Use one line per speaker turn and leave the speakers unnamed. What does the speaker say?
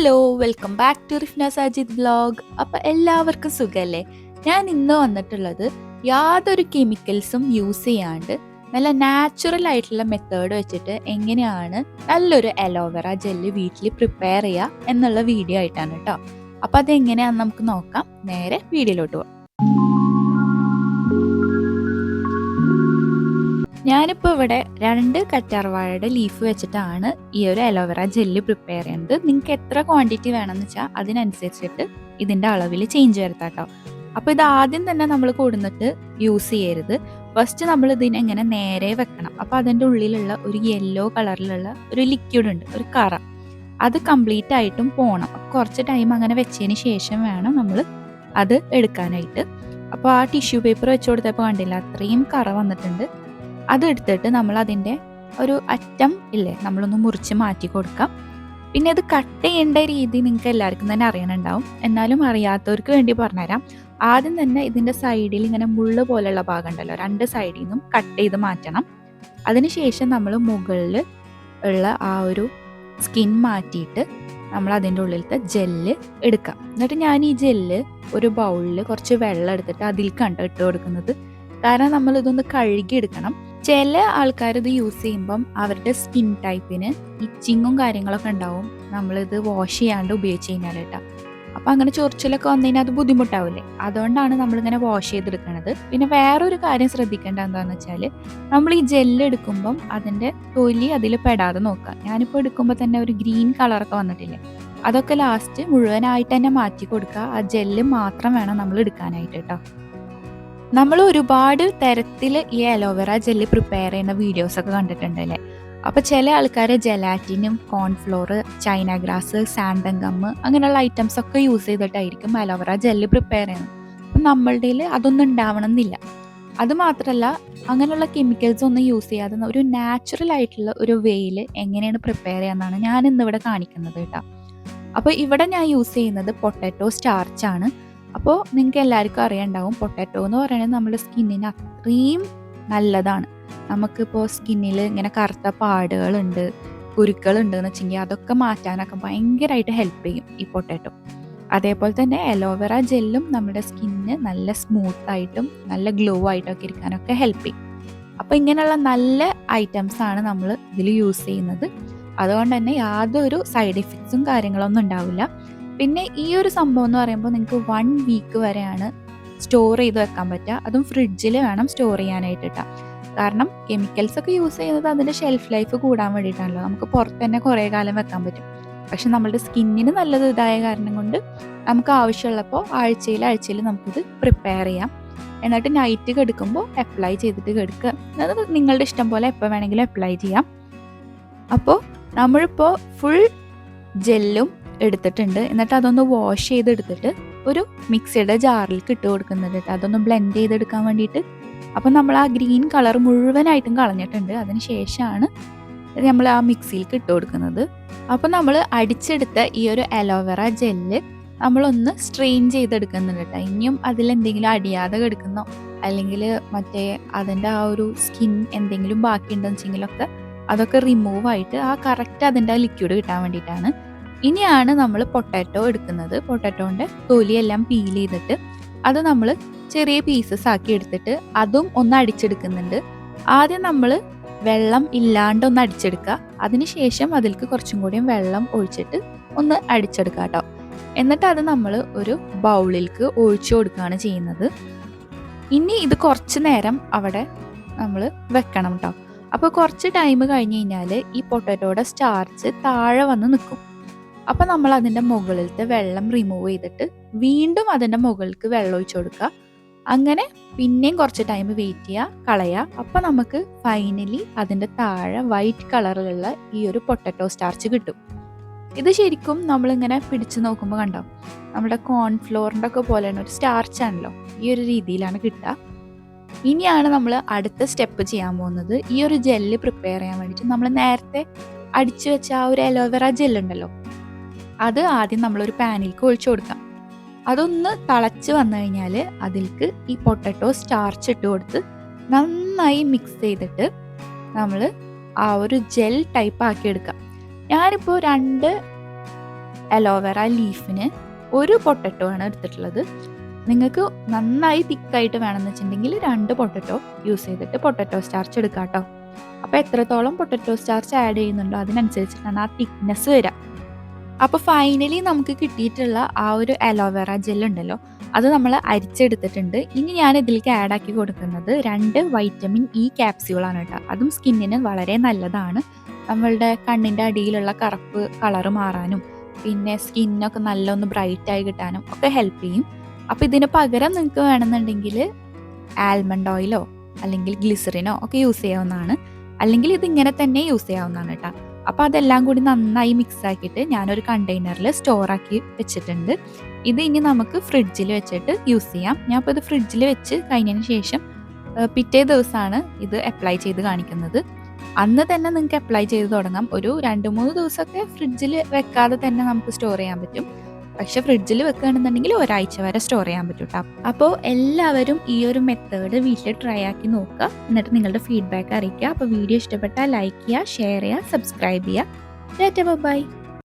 Hello, welcome back to Rifna Sajid vlog. അപ്പം എല്ലാവർക്കും സുഖമല്ലേ? ഞാൻ ഇന്ന് വന്നിട്ടുള്ളത് യാതൊരു കെമിക്കൽസും യൂസ് ചെയ്യാണ്ട് നല്ല നാച്ചുറൽ ആയിട്ടുള്ള മെത്തേഡ് വെച്ചിട്ട് എങ്ങനെയാണ് നല്ലൊരു അലോവേറ ജെല്ല് വീട്ടിൽ പ്രിപ്പയർ ചെയ്യുക എന്നുള്ള വീഡിയോ ആയിട്ടാണ് കേട്ടോ. അപ്പം അതെങ്ങനെയാണെന്ന് നമുക്ക് നോക്കാം. നേരെ വീഡിയോയിലോട്ട് പോകാം. ഞാനിപ്പോൾ ഇവിടെ 2 കറ്റാർവാഴയുടെ ലീഫ് വെച്ചിട്ടാണ് ഈ ഒരു അലോവേറ ജെല്ല് പ്രിപ്പയർ ചെയ്യുന്നത്. നിങ്ങൾക്ക് എത്ര ക്വാണ്ടിറ്റി വേണമെന്ന് വെച്ചാൽ അതിനനുസരിച്ചിട്ട് ഇതിൻ്റെ അളവിൽ ചേഞ്ച് വരുത്താം കേട്ടോ. അപ്പോൾ ഇത് ആദ്യം തന്നെ നമ്മൾ കൊടുന്നിട്ട് യൂസ് ചെയ്യരുത്. ഫസ്റ്റ് നമ്മൾ ഇതിനെങ്ങനെ നേരെ വെക്കണം. അപ്പോൾ അതിൻ്റെ ഉള്ളിലുള്ള ഒരു യെല്ലോ കളറിലുള്ള ഒരു ലിക്വിഡ് ഉണ്ട്, ഒരു കറ. അത് കംപ്ലീറ്റ് ആയിട്ടും പോകണം. അപ്പോൾ കുറച്ച് ടൈം അങ്ങനെ വെച്ചതിന് ശേഷം വേണം നമ്മൾ അത് എടുക്കാനായിട്ട്. അപ്പോൾ ആ ടിഷ്യൂ പേപ്പർ വെച്ച് കൊടുത്തപ്പോൾ കണ്ടില്ല, അത്രയും കറ വന്നിട്ടുണ്ട്. അതെടുത്തിട്ട് നമ്മൾ അതിൻ്റെ ഒരു അറ്റം ഇല്ലേ, നമ്മളൊന്ന് മുറിച്ച് മാറ്റി കൊടുക്കാം. പിന്നെ അത് കട്ട് ചെയ്യേണ്ട രീതി നിങ്ങൾക്ക് എല്ലാവർക്കും തന്നെ അറിയണുണ്ടാവും. എന്നാലും അറിയാത്തവർക്ക് വേണ്ടി പറഞ്ഞുതരാം. ആദ്യം തന്നെ ഇതിൻ്റെ സൈഡിൽ ഇങ്ങനെ മുള്ള് പോലെയുള്ള ഭാഗം ഉണ്ടല്ലോ, 2 സൈഡിൽ നിന്നും കട്ട് ചെയ്ത് മാറ്റണം. അതിനുശേഷം നമ്മൾ മുകളിൽ ഉള്ള ആ ഒരു സ്കിൻ മാറ്റിയിട്ട് നമ്മൾ അതിൻ്റെ ഉള്ളിലത്തെ ജെല്ല് എടുക്കാം. എന്നിട്ട് ഞാൻ ഈ ജെല്ല് ഒരു ബൗളിൽ കുറച്ച് വെള്ളം എടുത്തിട്ട് അതിൽ ഇട്ട് കൊടുക്കുന്നത്. കാരണം നമ്മൾ ഇതൊന്ന് കഴുകി എടുക്കണം. ചില ആൾക്കാർ ഇത് യൂസ് ചെയ്യുമ്പം അവരുടെ സ്കിൻ ടൈപ്പിന് ഇച്ചിങ്ങും കാര്യങ്ങളൊക്കെ ഉണ്ടാവും നമ്മളിത് വാഷ് ചെയ്യാണ്ട് ഉപയോഗിച്ച് കഴിഞ്ഞാൽ കേട്ടോ. അപ്പം അങ്ങനെ ചൊറിച്ചിലൊക്കെ വന്നു കഴിഞ്ഞാൽ അത് ബുദ്ധിമുട്ടാവില്ലേ? അതുകൊണ്ടാണ് നമ്മളിങ്ങനെ വാഷ് ചെയ്തെടുക്കുന്നത്. പിന്നെ വേറൊരു കാര്യം ശ്രദ്ധിക്കേണ്ട എന്താണെന്ന് വെച്ചാൽ, നമ്മൾ ഈ ജെല്ല് എടുക്കുമ്പം അതിൻ്റെ തൊലി അതിൽ പെടാതെ നോക്കുക. ഞാനിപ്പോൾ എടുക്കുമ്പോൾ തന്നെ ഒരു ഗ്രീൻ കളറൊക്കെ വന്നിട്ടില്ലേ, അതൊക്കെ ലാസ്റ്റ് മുഴുവനായിട്ട് തന്നെ മാറ്റി കൊടുക്കുക. ആ ജെല്ല് മാത്രം വേണം നമ്മൾ എടുക്കാനായിട്ട് കേട്ടോ. നമ്മൾ ഒരുപാട് തരത്തിൽ ഈ അലോവേറ ജെല്ല് പ്രിപ്പയർ ചെയ്യുന്ന വീഡിയോസൊക്കെ കണ്ടിട്ടുണ്ടല്ലേ. അപ്പോൾ ചില ആൾക്കാർ ജെലാറ്റിനും കോൺഫ്ലോർ, ചൈന ഗ്രാസ്, സാൻഡൻ ഗമ്മ് അങ്ങനെയുള്ള ഐറ്റംസ് ഒക്കെ യൂസ് ചെയ്തിട്ടായിരിക്കും അലോവേറ ജെല്ല് പ്രിപ്പയർ ചെയ്യുന്നത്. അപ്പം നമ്മളുടെ അതൊന്നും ഉണ്ടാവണം എന്നില്ല. അതുമാത്രമല്ല, അങ്ങനെയുള്ള കെമിക്കൽസ് ഒന്നും യൂസ് ചെയ്യാതെ ഒരു നാച്ചുറൽ ആയിട്ടുള്ള ഒരു വേയിൽ എങ്ങനെയാണ് പ്രിപ്പയർ ചെയ്യാമെന്നാണ് ഞാൻ ഇന്നിവിടെ കാണിക്കുന്നത് കേട്ടോ. അപ്പോൾ ഇവിടെ ഞാൻ യൂസ് ചെയ്യുന്നത് പൊട്ടാറ്റോ സ്റ്റാർച്ചാണ്. അപ്പോൾ നിങ്ങൾക്ക് എല്ലാവർക്കും അറിയാണ്ടാവും, പൊട്ടാറ്റോ എന്ന് പറയുന്നത് നമ്മുടെ സ്കിന്നിന് അത്രയും നല്ലതാണ്. നമുക്കിപ്പോൾ സ്കിന്നിൽ ഇങ്ങനെ കറുത്ത പാടുകളുണ്ട്, കുരുക്കളുണ്ട് എന്ന് വെച്ചെങ്കിൽ അതൊക്കെ മാറ്റാനൊക്കെ ഭയങ്കരമായിട്ട് ഹെൽപ്പ് ചെയ്യും ഈ പൊട്ടാറ്റോ. അതേപോലെ തന്നെ അലോവേറ ജെല്ലും നമ്മുടെ സ്കിന്നിന് നല്ല സ്മൂത്തായിട്ടും നല്ല ഗ്ലോ ആയിട്ടൊക്കെ ഇരിക്കാനൊക്കെ ഹെൽപ്പ് ചെയ്യും. അപ്പോൾ ഇങ്ങനെയുള്ള നല്ല ഐറ്റംസാണ് നമ്മൾ ഇതിൽ യൂസ് ചെയ്യുന്നത്. അതുകൊണ്ട് തന്നെ യാതൊരു സൈഡ് എഫക്ട്സും കാര്യങ്ങളൊന്നും ഉണ്ടാവില്ല. പിന്നെ ഈ ഒരു സംഭവം എന്ന് പറയുമ്പോൾ നിങ്ങൾക്ക് 1 വീക്ക് വരെയാണ് സ്റ്റോർ ചെയ്ത് വെക്കാൻ പറ്റുക. അതും ഫ്രിഡ്ജിൽ വേണം സ്റ്റോർ ചെയ്യാനായിട്ട് കേട്ടോ. കാരണം കെമിക്കൽസ് ഒക്കെ യൂസ് ചെയ്യുന്നത് അതിൻ്റെ ഷെൽഫ് ലൈഫ് കൂടാൻ വേണ്ടിയിട്ടാണല്ലോ. നമുക്ക് പുറത്ത് തന്നെ കുറേ കാലം വെക്കാൻ പറ്റും. പക്ഷെ നമ്മളുടെ സ്കിന്നിന് നല്ലത് ഇതായ കാരണം കൊണ്ട് നമുക്ക് ആവശ്യമുള്ളപ്പോൾ ആഴ്ചയിൽ നമുക്കിത് പ്രിപ്പയർ ചെയ്യാം. എന്നിട്ട് നൈറ്റ് കിടക്കുമ്പോൾ അപ്ലൈ ചെയ്തിട്ട് കിടക്കുക. അത് നിങ്ങളുടെ ഇഷ്ടം പോലെ എപ്പോൾ വേണമെങ്കിലും അപ്ലൈ ചെയ്യാം. അപ്പോൾ നമ്മളിപ്പോൾ ഫുൾ ജെല്ലും എടുത്തിട്ടുണ്ട്. എന്നിട്ട് അതൊന്ന് വാഷ് ചെയ്തെടുത്തിട്ട് ഒരു മിക്സിയുടെ ജാറിൽ ഇട്ട് കൊടുക്കുന്നുണ്ട് കേട്ടോ, അതൊന്ന് ബ്ലെൻഡ് ചെയ്തെടുക്കാൻ വേണ്ടിയിട്ട്. അപ്പം നമ്മൾ ആ ഗ്രീൻ കളർ മുഴുവനായിട്ടും കളഞ്ഞിട്ടുണ്ട്. അതിന് ശേഷമാണ് നമ്മൾ ആ മിക്സിയിൽ ഇട്ട് കൊടുക്കുന്നത്. അപ്പം നമ്മൾ അടിച്ചെടുത്ത ഈ ഒരു അലോവേറ ജെല്ല് നമ്മളൊന്ന് സ്ട്രെയിൻ ചെയ്തെടുക്കുന്നുണ്ട് കേട്ടോ. ഇനിയും അതിലെന്തെങ്കിലും അടിയാതെ കിടക്കുന്നോ അല്ലെങ്കിൽ മറ്റേ അതിൻ്റെ ആ ഒരു സ്കിൻ എന്തെങ്കിലും ബാക്കിയുണ്ടെന്ന് വെച്ചെങ്കിലൊക്കെ അതൊക്കെ റിമൂവ് ആയിട്ട് ആ കറക്റ്റ് അതിൻ്റെ ലിക്വിഡ് കിട്ടാൻ വേണ്ടിയിട്ടാണ്. ഇനിയാണ് നമ്മൾ പൊട്ടാറ്റോ എടുക്കുന്നത്. പൊട്ടാറ്റോൻ്റെ തൊലിയെല്ലാം പീൽ ചെയ്തിട്ട് അത് നമ്മൾ ചെറിയ പീസസ് ആക്കി എടുത്തിട്ട് അതും ഒന്ന് അടിച്ചെടുക്കുന്നുണ്ട്. ആദ്യം നമ്മൾ വെള്ളം ഇല്ലാണ്ട് ഒന്ന് അടിച്ചെടുക്കുക. അതിനുശേഷം അതിലേക്ക് കുറച്ചും കൂടിയും വെള്ളം ഒഴിച്ചിട്ട് ഒന്ന് അടിച്ചെടുക്കുക കേട്ടോ. എന്നിട്ട് അത് നമ്മൾ ഒരു ബൗളിലേക്ക് ഒഴിച്ചു കൊടുക്കുകയാണ് ചെയ്യുന്നത്. ഇനി ഇത് കുറച്ച് നേരം അവിടെ നമ്മൾ വെക്കണം കേട്ടോ. അപ്പോൾ കുറച്ച് ടൈം കഴിഞ്ഞ് കഴിഞ്ഞാൽ ഈ പൊട്ടാറ്റോയുടെ സ്റ്റാർച്ച് താഴെ വന്ന് നിൽക്കും. അപ്പം നമ്മൾ അതിൻ്റെ മുകളിലത്തെ വെള്ളം റിമൂവ് ചെയ്തിട്ട് വീണ്ടും അതിൻ്റെ മുകളിലേക്ക് വെള്ളം ഒഴിച്ചു കൊടുക്കുക. അങ്ങനെ പിന്നെയും കുറച്ച് ടൈം വെയിറ്റ് ചെയ്യുക, കളയുക. അപ്പം നമുക്ക് ഫൈനലി അതിൻ്റെ താഴെ വൈറ്റ് കളറിലുള്ള ഈ ഒരു പൊട്ടാറ്റോ സ്റ്റാർച്ച് കിട്ടും. ഇത് ശരിക്കും നമ്മളിങ്ങനെ പിടിച്ചു നോക്കുമ്പോൾ കണ്ടോ, നമ്മുടെ കോൺഫ്ലോറിൻ്റെ ഒക്കെ പോലെയാണ്, ഒരു സ്റ്റാർച്ചാണല്ലോ. ഈ ഒരു രീതിയിലാണ് കിട്ടുക. ഇനിയാണ് നമ്മൾ അടുത്ത സ്റ്റെപ്പ് ചെയ്യാൻ പോകുന്നത്. ഈ ഒരു ജെല്ല് പ്രിപ്പയർ ചെയ്യാൻ വേണ്ടിയിട്ട് നമ്മൾ നേരത്തെ അടിച്ചു വെച്ച ആ ഒരു അലോവേറ ജെല്ലുണ്ടല്ലോ, അത് ആദ്യം നമ്മളൊരു പാനിലേക്ക് ഒഴിച്ചു കൊടുക്കാം. അതൊന്ന് തിളച്ച് വന്നു കഴിഞ്ഞാൽ അതിലേക്ക് ഈ പൊട്ടാറ്റോ സ്റ്റാർച്ച് ഇട്ട് കൊടുത്ത് നന്നായി മിക്സ് ചെയ്തിട്ട് നമ്മൾ ആ ഒരു ജെൽ ടൈപ്പ് ആക്കി എടുക്കാം. ഞാനിപ്പോൾ 2 അലോവേറ ലീഫിന് 1 പൊട്ടറ്റോ ആണ് എടുത്തിട്ടുള്ളത്. നിങ്ങൾക്ക് നന്നായി തിക്കായിട്ട് വേണമെന്ന് വെച്ചിട്ടുണ്ടെങ്കിൽ 2 പൊട്ടറ്റോ യൂസ് ചെയ്തിട്ട് പൊട്ടറ്റോ സ്റ്റാർച്ച് എടുക്കാം കേട്ടോ. അപ്പോൾ എത്രത്തോളം പൊട്ടറ്റോ സ്റ്റാർച്ച് ആഡ് ചെയ്യുന്നുണ്ടോ അതിനനുസരിച്ചിട്ടാണ് ആ തിക്നെസ് വരിക. അപ്പോൾ ഫൈനലി നമുക്ക് കിട്ടിയിട്ടുള്ള ആ ഒരു അലോവേറ ജെൽ ഉണ്ടല്ലോ, അത് നമ്മൾ അരിച്ചെടുത്തിട്ടുണ്ട്. ഇനി ഞാൻ ഇതിലേക്ക് ആഡ് ആക്കി കൊടുക്കുന്നത് 2 വൈറ്റമിൻ ഇ ക്യാപ്സ്യൂളാണ് കേട്ടോ. അതും സ്കിന്നിന് വളരെ നല്ലതാണ്. നമ്മളുടെ കണ്ണിൻ്റെ അടിയിലുള്ള കറുപ്പ് കളറ് മാറാനും പിന്നെ സ്കിന്നൊക്കെ നല്ലൊന്ന് ബ്രൈറ്റായി കിട്ടാനും ഒക്കെ ഹെൽപ്പ് ചെയ്യും. അപ്പോൾ ഇതിന് പകരം നിങ്ങൾക്ക് വേണമെന്നുണ്ടെങ്കിൽ ആൽമണ്ട് ഓയിലോ അല്ലെങ്കിൽ ഗ്ലിസറിനോ ഒക്കെ യൂസ് ചെയ്യാവുന്നതാണ്. അല്ലെങ്കിൽ ഇതിങ്ങനെ തന്നെ യൂസ് ചെയ്യാവുന്നതാണ് കേട്ടോ. അപ്പോൾ അതെല്ലാം കൂടി നന്നായി മിക്സ് ആക്കിയിട്ട് ഞാനൊരു കണ്ടെയ്നറിൽ സ്റ്റോറാക്കി വെച്ചിട്ടുണ്ട്. ഇത് ഇനി നമുക്ക് ഫ്രിഡ്ജിൽ വെച്ചിട്ട് യൂസ് ചെയ്യാം. ഞാൻ ഇപ്പോൾ ഇത് ഫ്രിഡ്ജിൽ വെച്ച് കഴിഞ്ഞതിന് ശേഷം പിറ്റേ ദിവസമാണ് ഇത് അപ്ലൈ ചെയ്ത് കാണിക്കുന്നത്. അന്ന് തന്നെ നിങ്ങൾക്ക് അപ്ലൈ ചെയ്ത് തുടങ്ങാം. ഒരു 2-3 ദിവസമൊക്കെ ഫ്രിഡ്ജിൽ വെക്കാതെ തന്നെ നമുക്ക് സ്റ്റോർ ചെയ്യാൻ പറ്റും. പക്ഷെ ഫ്രിഡ്ജിൽ വെക്കുകയാണെന്നുണ്ടെങ്കിൽ ഒരാഴ്ച വരെ സ്റ്റോർ ചെയ്യാൻ പറ്റും കേട്ടോ. അപ്പോൾ എല്ലാവരും ഈ ഒരു മെത്തേഡ് വീട്ടിൽ ട്രൈ ആക്കി നോക്കുക. എന്നിട്ട് നിങ്ങളുടെ ഫീഡ്ബാക്ക് അറിയിക്കുക. അപ്പോൾ വീഡിയോ ഇഷ്ടപ്പെട്ടാൽ ലൈക്ക് ചെയ്യുക, ഷെയർ ചെയ്യുക, സബ്സ്ക്രൈബ് ചെയ്യുക. ബൈ.